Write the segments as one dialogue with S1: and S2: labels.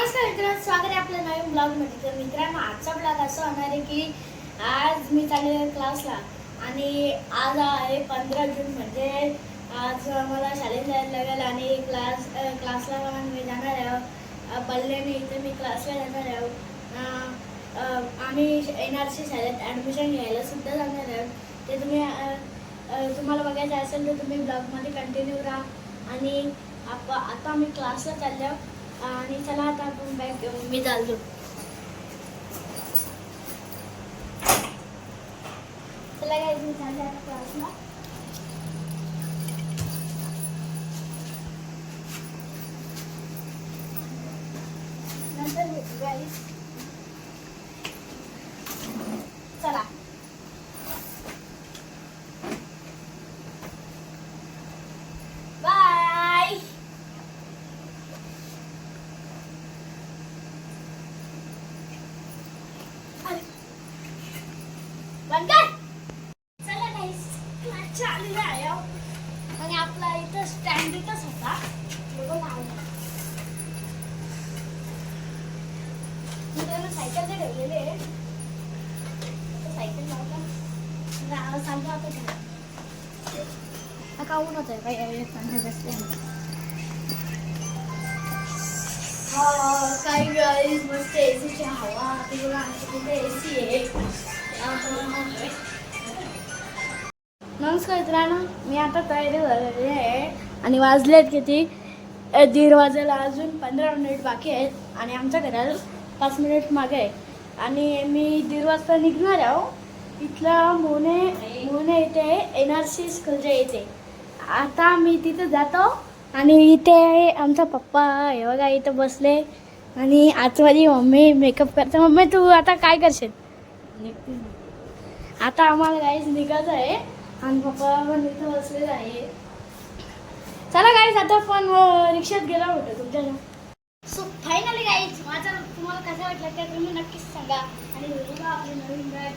S1: नमस्कार मित्रांनो, स्वागत आहे आपल्या नवीन ब्लॉगमध्ये. तर मित्रांनो, आजचा ब्लॉग असा होणार आहे की आज मी चालले आहे क्लासला आणि आज आहे 15 जून. म्हणजे आज मला शाळेत जायला लागेल आणि क्लासला मी जाणार आहे. बल्ल्याने इथे मी क्लासला जाणार आहे. आम्ही NRC शाळेत ॲडमिशन घ्यायला सुद्धा जाणार आहे. ते तुम्हाला बघायचं असेल तर तुम्ही ब्लॉगमध्ये कंटिन्यू राहा. आणि आता आम्ही क्लासला चाललो आणि चला आता आपण बॅग घेऊन मी चालतो. चला गाईज, मी चालले आता क्लासला. नंतर भेटू गाईज. चला बाय. चला गाईज, क्लास चालू आहे आणि आपला इथं स्टँड इथंच होता. सायकल ते ठेवलेले आहे. सायकल लावता सांगतो आता घरा काऊन होत आहे काही बसले. काही गाईज मस्त एसीची हवा तिथे एसी आहे. नमस्कार मित्रांनो, मी आता तयारी झालेली आहे आणि वाजलेत किती 1:30 वाजायला. अजून 15 मिनिट बाकी आहेत आणि आमच्या घराला 5 मिनिट मागे आहे. आणि मी 1:30 वाजता निघणार आहो. इथला मोने इथे NRC स्कूलच्या इथे. आता मी तिथे जातो आणि इथे आमचा पप्पा हे बघा इथं बसले आणि आज माझी मम्मी मेकअप करते. मम्मी तू आता काय करशील? आता आम्हाला काहीच निघायचं आहे आणि पप्पा पण इथं बसलेलं आहे. चला गाईज, आता पण रिक्षात गेला होतो तुमच्या. सो फायनली गाईज, माझा तुम्हाला कसं वाटलं ते तुम्ही नक्कीच सांगा. आणि बघा आपली नवीन बॅग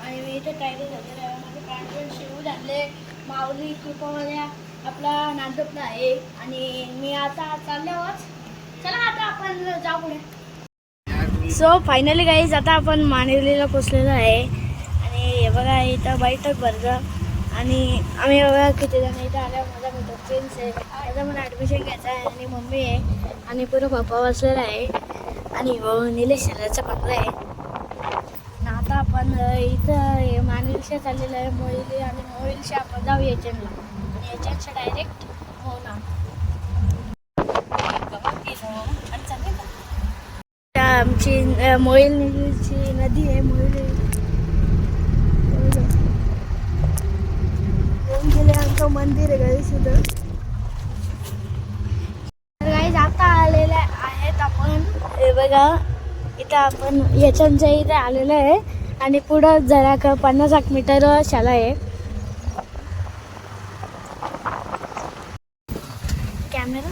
S1: आणि मी इथे तयारी झालेलं आहे. माझे पॅन्ट शिवून झाले. माऊली कृपावाल्या आपला नांदपला आहे आणि मी आता चालल्यावर. चला आता आपण जाऊ पुढे. सो फायनली गाईज, आता आपण मानेवलीला पोचलेलो आहे आणि हे बघा इथं बैठक भरतं आणि आम्ही बघा किती जण इथं आल्यावर. माझा मित्र प्रिन्स आहे, माझा मला ॲडमिशन घ्यायचं आहे आणि मम्मी आहे आणि पुरं पप्पा बसलेला आहे आणि निलेश शहराचा बंगला आहे. आणि आता आपण इथं मानेवलीला चाललेलं आहे. मोहिली आणि मोहिलशी आपण जाऊ एचएमला आणि एचएमच्या डायरेक्ट होणार. आमची मोहिलची नदी आहे. मोहिल गेले आमचं मंदिर आहे गाईस इथं. तर गाईस आता आलेले आहेत आपण. हे बघा इथं आपण याच्या इथे आलेलं आहे आणि पुढं जरा 50 मीटर शाळा आहे. कॅमेरा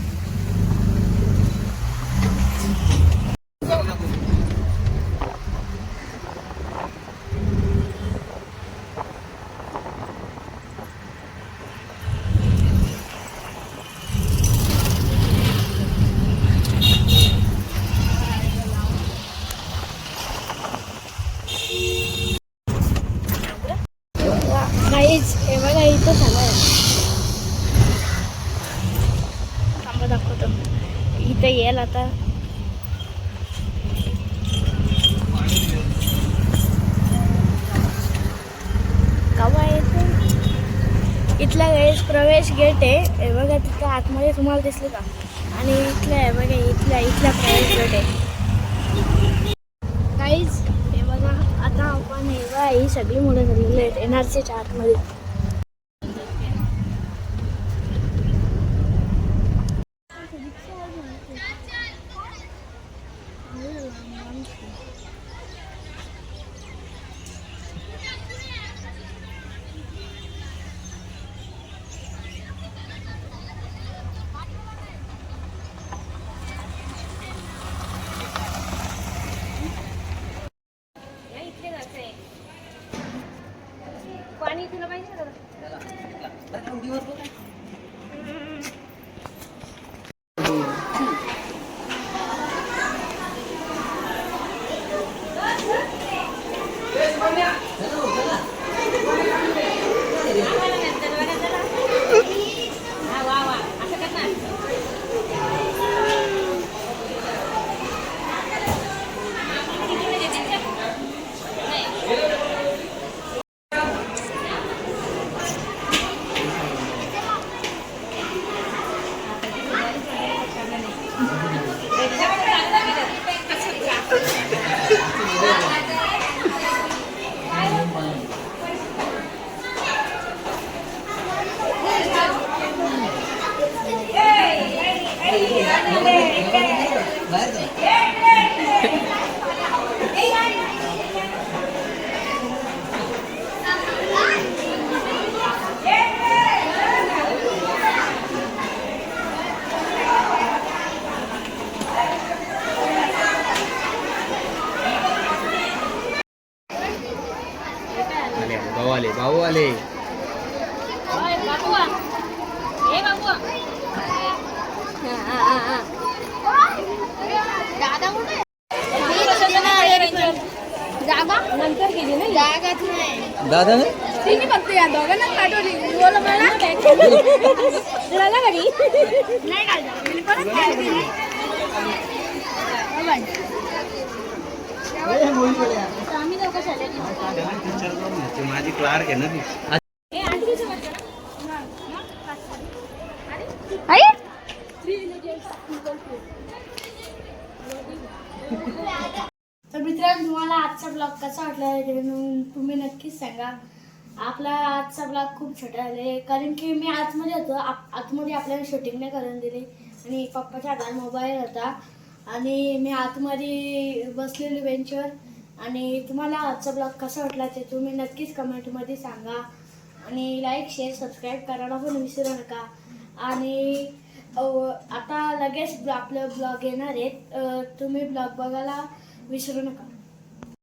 S1: गाईज हे बघा इथं झालं आहे. थांबा दाखवतो. इथं येईल आता. गावा येते इथला गाईज प्रवेश गेट आहे. हे बघा तिथं आतमध्ये तुम्हाला दिसले का? आणि इथलं आहे बघा इथला प्रवेश गेट आहे गाईज. हे बघा आता आपण हे बघा ही सगळी मुलं झालेली आहेत NRCच्या आतमध्ये. पाणी तुला पाहिजे का?
S2: भाऊ आले
S1: जागा नंतर गेली ना जागाच नाही
S2: दादा
S1: तिने फक्त या दोघांना पाठवली बोल मला घरी नाही काढलं परत आम्ही दोघं
S2: माझी क्लार्क आहे ना ती
S1: तर मित्रांनो तुम्हाला आजचा ब्लॉग कसा वाटला तुम्ही नक्कीच सांगा. आपला आजचा ब्लॉग खूप छोटा आहे कारण की मी आतमध्ये होतो. आतमध्ये आपल्याला शूटिंग नाही करून दिली आणि पप्पाच्या हातात मोबाईल होता आणि मी आतमध्ये बसलेली बेंचवर. आणि तुम्हाला आजचा ब्लॉग कसा वाटला ते तुम्ही नक्कीच कमेंटमध्ये सांगा आणि लाईक शेअर सबस्क्राईब करायला पण विसरू नका. आणि आता लगेच आपलं ब्लॉग येणार आहेत तुम्ही ब्लॉग बघायला विसरू नका.